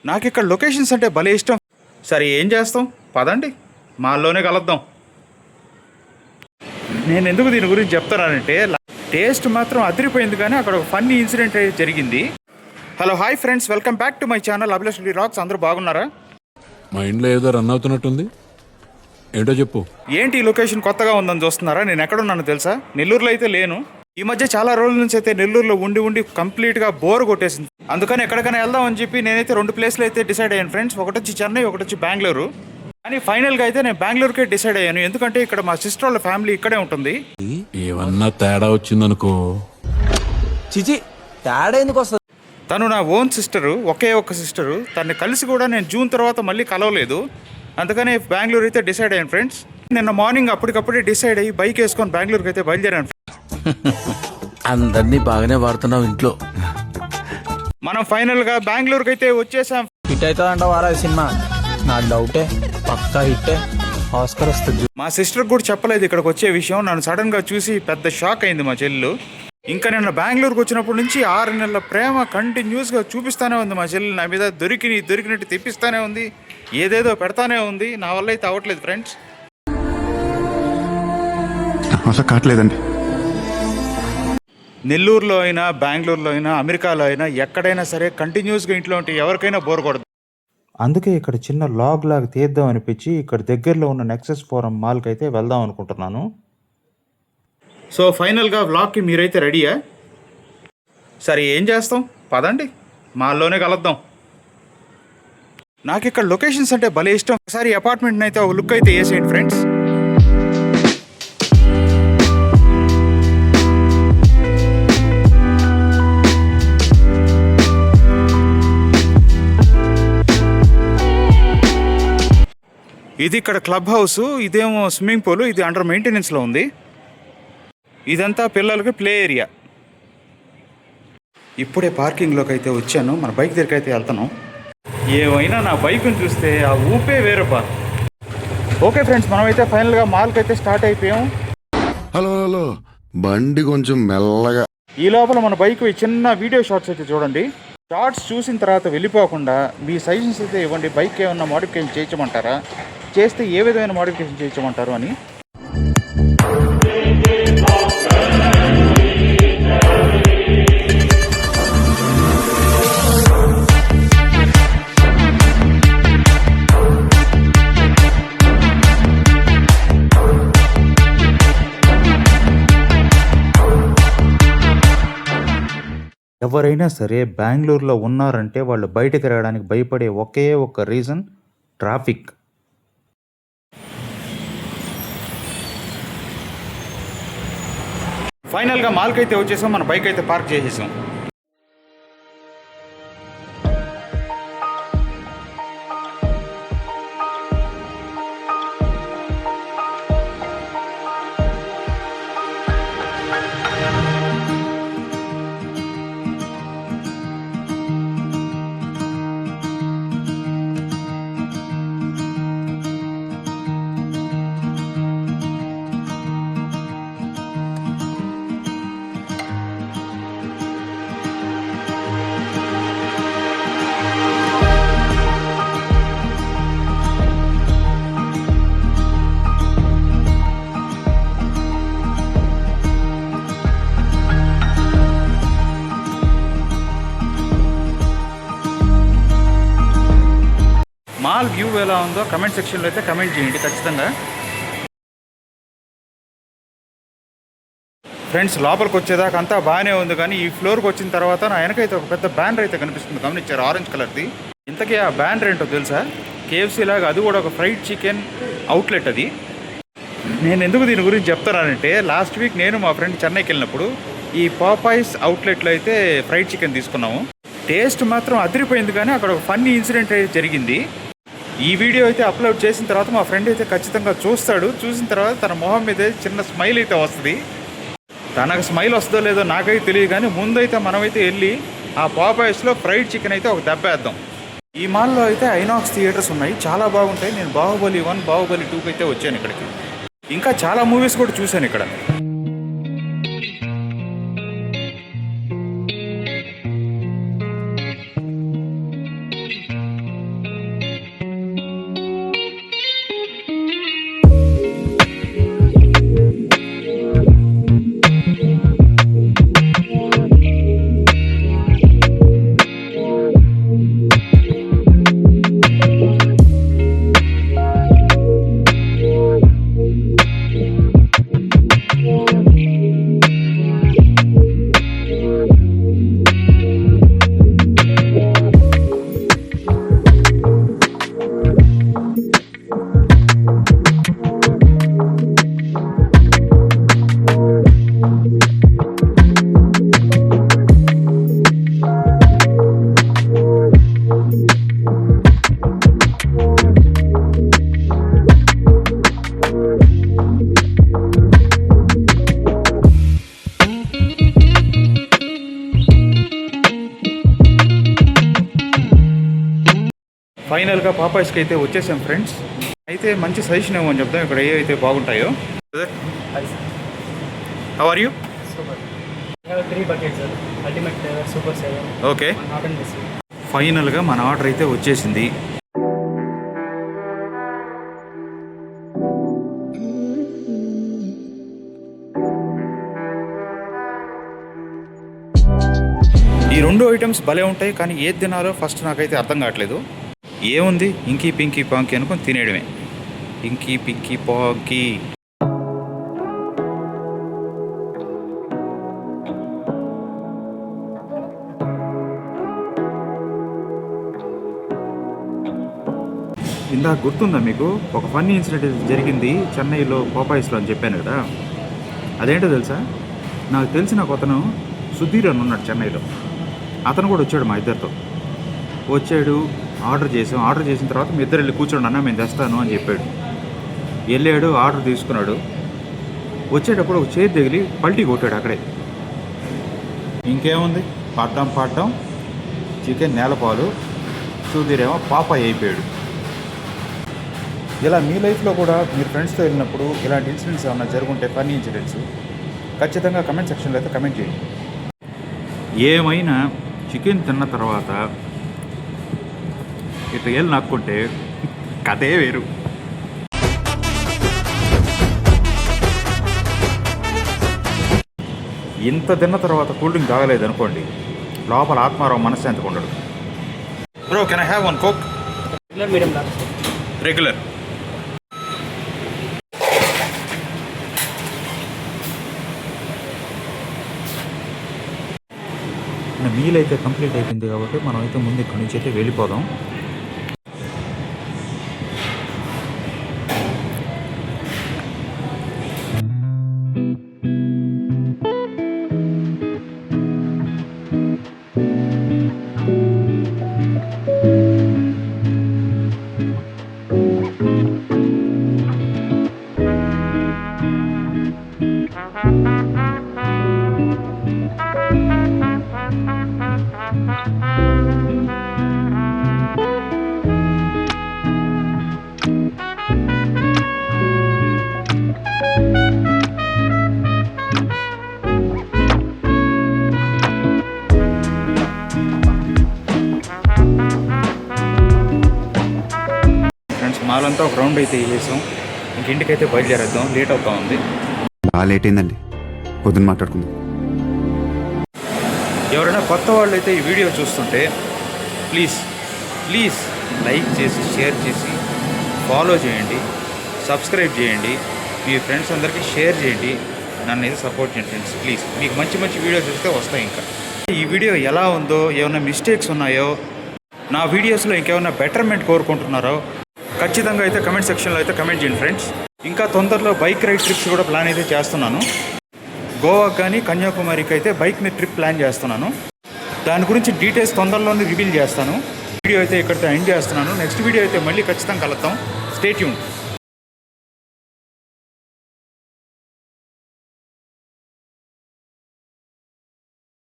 నాకు ఇక్కడ లొకేషన్స్ అంటే భలే ఇష్టం. సరే ఏం చేస్తాం, పదండి మాల్లోనే కలుద్దాం. నేను ఎందుకు దీని గురించి చెప్తానంటే టేస్ట్ మాత్రం అదిరిపోయింది, కానీ అక్కడ ఒక ఫన్నీ ఇన్సిడెంట్ అయితే జరిగింది. Hello hi friends, welcome back to my channel Abhilash vlogs. అందరూ బాగున్నారా? మా ఇంట్లో ఏదో రన్ అవుతున్నట్టుంది, ఏంటో చెప్పు. ఏంటి ఈ లొకేషన్ కొత్తగా ఉందని చూస్తున్నారా? నేను ఎక్కడున్నాను తెలుసా? నెల్లూరులో అయితే లేను. ఈ మధ్య చాలా రోజుల నుంచి అయితే నెల్లూరులో ఉండి కంప్లీట్గా బోర్ కొట్టేసింది. అందుకని ఎక్కడికైనా వెళ్దాం అని చెప్పి నేనైతే 2 ప్లేస్లు అయితే డిసైడ్ అయ్యాను ఫ్రెండ్స్. ఒకటి వచ్చి చెన్నై, ఒకటి వచ్చి బెంగళూరు. కానీ ఫైనల్గా అయితే నేను బెంగళూరుకే డిసైడ్ అయ్యాను, ఎందుకంటే ఇక్కడ మా సిస్టర్ వాళ్ళ ఫ్యామిలీ ఇక్కడే ఉంటుంది. ఏమన్నా తేడా వచ్చిందనుకో, చిచి తేడా ఎందుకు వస్తుంది? తను నా ఓన్ సిస్టరు, ఒకే ఒక్క సిస్టరు. తన్ని కలిసి కూడా నేను జూన్ తర్వాత మళ్ళీ కలవలేదు. అందుకని బెంగళూరు అయితే డిసైడ్ అయ్యాను ఫ్రెండ్స్. నిన్న మార్నింగ్ అప్పటికప్పుడే డిసైడ్ అయ్యి బైక్ వేసుకొని బెంగళూరుకి అయితే బయలుదేరాను. అందరినీ బాగానే వాడుతున్నావు ఇంట్లో. మనం ఫైనల్గా బెంగళూరుకి అయితే వచ్చేసాం. హిట్ అవుతుందంట వారా సినిమా? నా డౌటే, పక్కా హిట్టే, ఆస్కర్ వస్తుంది. మా సిస్టర్ కూడా చెప్పలేదు ఇక్కడికి వచ్చే విషయం. నన్ను సడన్గా చూసి పెద్ద షాక్ అయింది మా చెల్లు. ఇంకా నిన్న బెంగళూరుకి వచ్చినప్పటి నుంచి 6 నెలల ప్రేమ కంటిన్యూస్గా చూపిస్తానే ఉంది మా చెల్లి. నా మీద దొరికినట్టు తెప్పిస్తానే ఉంది, ఏదేదో పెడతానే ఉంది. నా వల్ల అయితే అవ్వట్లేదు ఫ్రెండ్స్. కావట్లేదండి. నెల్లూరులో అయినా, బెంగళూరులో అయినా, అమెరికాలో అయినా, ఎక్కడైనా సరే కంటిన్యూస్గా ఇంట్లో ఉంటే ఎవరికైనా బోర్ కొడదు. అందుకే ఇక్కడ చిన్న లాగ్ లాగా తీద్దాం అనిపించి ఇక్కడ దగ్గరలో ఉన్న నెక్సెస్ ఫోరం మాల్కి అయితే వెళ్దాం అనుకుంటున్నాను. సో ఫైనల్గా వ్లాగ్కి మీరైతే రెడీయా? సరే ఏం చేస్తాం, పదండి మాల్లోనే కలుద్దాం. నాకు ఇక్కడ లొకేషన్స్ అంటే భలే ఇష్టం. ఒకసారి అపార్ట్మెంట్ని అయితే ఒక లుక్ అయితే వేసేయండి ఫ్రెండ్స్. ఇది ఇక్కడ క్లబ్ హౌస్, ఇదేమో స్విమ్మింగ్ పూల్. ఇది అండర్ మెయింటెనెన్స్లో ఉంది. ఇదంతా పిల్లలకి ప్లే ఏరియా. ఇప్పుడే పార్కింగ్లోకి అయితే వచ్చాను. మన బైక్ దగ్గరికి అయితే వెళ్తాను. ఏమైనా నా బైక్ని చూస్తే ఆ ఊపే వేరబ్బా. ఓకే ఫ్రెండ్స్, మనమైతే ఫైనల్గా మాల్కి అయితే స్టార్ట్ అయిపోయాం. హలో, బండి కొంచెం మెల్లగా. ఈ లోపల మన బైక్ చిన్న వీడియో షార్ట్స్ అయితే చూడండి. షార్ట్స్ చూసిన తర్వాత వెళ్ళిపోకుండా మీ సజెషన్స్ అయితే ఇవ్వండి. బైక్ ఏమన్నా మోడిఫికేషన్ చేయించమంటారా, చేస్తే ఏ విధమైన మోడిఫికేషన్ చేయించమంటారు అని. ఎవరైనా సరే బెంగళూరులో ఉన్నారంటే వాళ్ళు బయటకు రావడానికి భయపడే ఒకే ఒక్క రీజన్ ట్రాఫిక్. ఫైనల్గా మాల్కి అయితే వచ్చేసాం. మన బైక్ అయితే పార్క్ చేసేసాం. మాల్ వ్యూ ఎలా ఉందో కమెంట్ సెక్షన్లో అయితే కమెంట్ చేయండి ఖచ్చితంగా. ఫ్రెండ్స్, లోపలికి వచ్చేదాకా అంతా బాగానే ఉంది, కానీ ఈ ఫ్లోర్కి వచ్చిన తర్వాత నా వెనకైతే ఒక పెద్ద బ్యానర్ అయితే కనిపిస్తుంది, గమనించారు? ఆరెంజ్ కలర్ది. ఇంతకీ ఆ బ్యానర్ ఏంటో తెలుసా? KFC లాగా అది కూడా ఒక ఫ్రైడ్ చికెన్ అవుట్లెట్. అది నేను ఎందుకు దీని గురించి చెప్తానంటే, లాస్ట్ వీక్ నేను మా ఫ్రెండ్ చెన్నైకి వెళ్ళినప్పుడు ఈ పాపాయ్స్ అవుట్లెట్లో అయితే ఫ్రైడ్ చికెన్ తీసుకున్నాము. టేస్ట్ మాత్రం అదిరిపోయింది, కానీ అక్కడ ఒక ఫన్నీ ఇన్సిడెంట్ అయితే జరిగింది. ఈ వీడియో అయితే అప్లోడ్ చేసిన తర్వాత మా ఫ్రెండ్ అయితే ఖచ్చితంగా చూస్తాడు. చూసిన తర్వాత తన మొహం మీద చిన్న స్మైల్ అయితే వస్తుంది. తనకు స్మైల్ వస్తుందో లేదో నాకైతే తెలియదు, కానీ ముందైతే మనమైతే వెళ్ళి ఆ పాపాయ్స్లో ఫ్రైడ్ చికెన్ అయితే ఒక దెబ్బ వేద్దాం. ఈ మాల్లో అయితే ఐనాక్స్ థియేటర్స్ ఉన్నాయి, చాలా బాగుంటాయి. నేను బాహుబలి 1, బాహుబలి 2కి అయితే వచ్చాను ఇక్కడికి. ఇంకా చాలా మూవీస్ కూడా చూశాను ఇక్కడ. ఫైనల్గా పాపాయిస్కి అయితే వచ్చేసాం ఫ్రెండ్స్. అయితే మంచి సజెషన్ ఏమో అని చెప్తాం ఇక్కడ ఏ అయితే బాగుంటాయో. How are you? Super. 3 buckets ultimate flavour super 7. Okay, hot and miss. ఫైనల్గా మన ఆర్డర్ అయితే వచ్చేసింది. ఈ 2 ఐటమ్స్ భలే ఉంటాయి, కానీ ఏది తినాలో ఫస్ట్ నాకైతే అర్థం కావట్లేదు. ఏముంది ఇంకీ పింకీ పాంకీ అనుకొని తినేయడమే. ఇంకీ పింకీ పాంకీ. ఇందాక గుర్తుందా మీకు ఒక ఫన్నీ ఇన్సిడెంట్ జరిగింది చెన్నైలో పాపాయిస్లో అని చెప్పాను కదా. అదేంటో తెలుసా, నాకు తెలిసిన ఒక అతను సుధీర్ అని ఉన్నాడు చెన్నైలో. అతను కూడా వచ్చాడు మా ఇద్దరితో. వచ్చాడు, ఆర్డర్ చేసిన తర్వాత మీ ఇద్దరు వెళ్ళి కూర్చోండి అన్న మేము తెస్తాను అని చెప్పాడు. వెళ్ళాడు, ఆర్డర్ తీసుకున్నాడు. వచ్చేటప్పుడు ఒక చేతి తగిలి పల్టీ కొట్టాడు అక్కడే. ఇంకేముంది, పాడ్డం చికెన్ నేలపాలు. సుధీర్ ఏమో పాపాయ్ అయిపోయాడు. ఇలా మీ లైఫ్లో కూడా మీరు ఫ్రెండ్స్తో వెళ్ళినప్పుడు ఇలాంటి ఇన్సిడెంట్స్ ఏమైనా జరుగుంటే ఫన్నీ ఇన్సిడెంట్స్ ఖచ్చితంగా కమెంట్ సెక్షన్లో అయితే కమెంట్ చేయండి. ఏమైనా చికెన్ తిన్న తర్వాత ఇట్లా వెళ్ళి నాక్కుంటే కథే వేరు. ఇంత తిన్న తర్వాత కూల్ డ్రింక్ తాగలేదు అనుకోండి, లోపల ఆత్మారావు మనశ్శాంతిగా ఉండడు. Bro, can I have 1 coke? Regular medium లాగా. రెగ్యులర్. మీల్ అయితే కంప్లీట్ అయిపోయింది కాబట్టి మనం అయితే ముందు ఇక్కడి నుంచి అయితే వెళ్ళిపోదాం. మాలంతా ఒక రౌండ్ అయితే వేసాం. ఇంక ఇంటికైతే బయలుదేరేద్దాం, లేట్ అవుతా ఉంది. లేట్ అయిందండి, పొద్దున్న మాట్లాడుకుందాం. ఎవరైనా కొత్త వాళ్ళు అయితే ఈ వీడియో చూస్తుంటే ప్లీజ్ లైక్ చేసి, షేర్ చేసి, ఫాలో చేయండి, సబ్స్క్రైబ్ చేయండి, మీ ఫ్రెండ్స్ అందరికీ షేర్ చేయండి. నన్ను అయితే సపోర్ట్ చేయండి ఫ్రెండ్స్ ప్లీజ్. మీకు మంచి మంచి వీడియోస్ వస్తే వస్తాయి. ఇంకా ఈ వీడియో ఎలా ఉందో, ఏమైనా మిస్టేక్స్ ఉన్నాయో, నా వీడియోస్లో ఇంకేమైనా బెటర్మెంట్ కోరుకుంటున్నారో ఖచ్చితంగా అయితే కమెంట్ సెక్షన్లో అయితే కమెంట్ చేయండి ఫ్రెండ్స్. ఇంకా తొందరలో బైక్ రైడ్ ట్రిప్స్ కూడా ప్లాన్ అయితే చేస్తున్నాను. గోవా కానీ కన్యాకుమారికి అయితే బైక్ మీద ట్రిప్ ప్లాన్ చేస్తున్నాను. దాని గురించి డీటెయిల్స్ తొందరలోనే రివీల్ చేస్తాను. వీడియో అయితే ఇక్కడితో ఎండ్ చేస్తున్నాను. నెక్స్ట్ వీడియో అయితే మళ్ళీ ఖచ్చితంగా కలుద్దాం. Stay tune.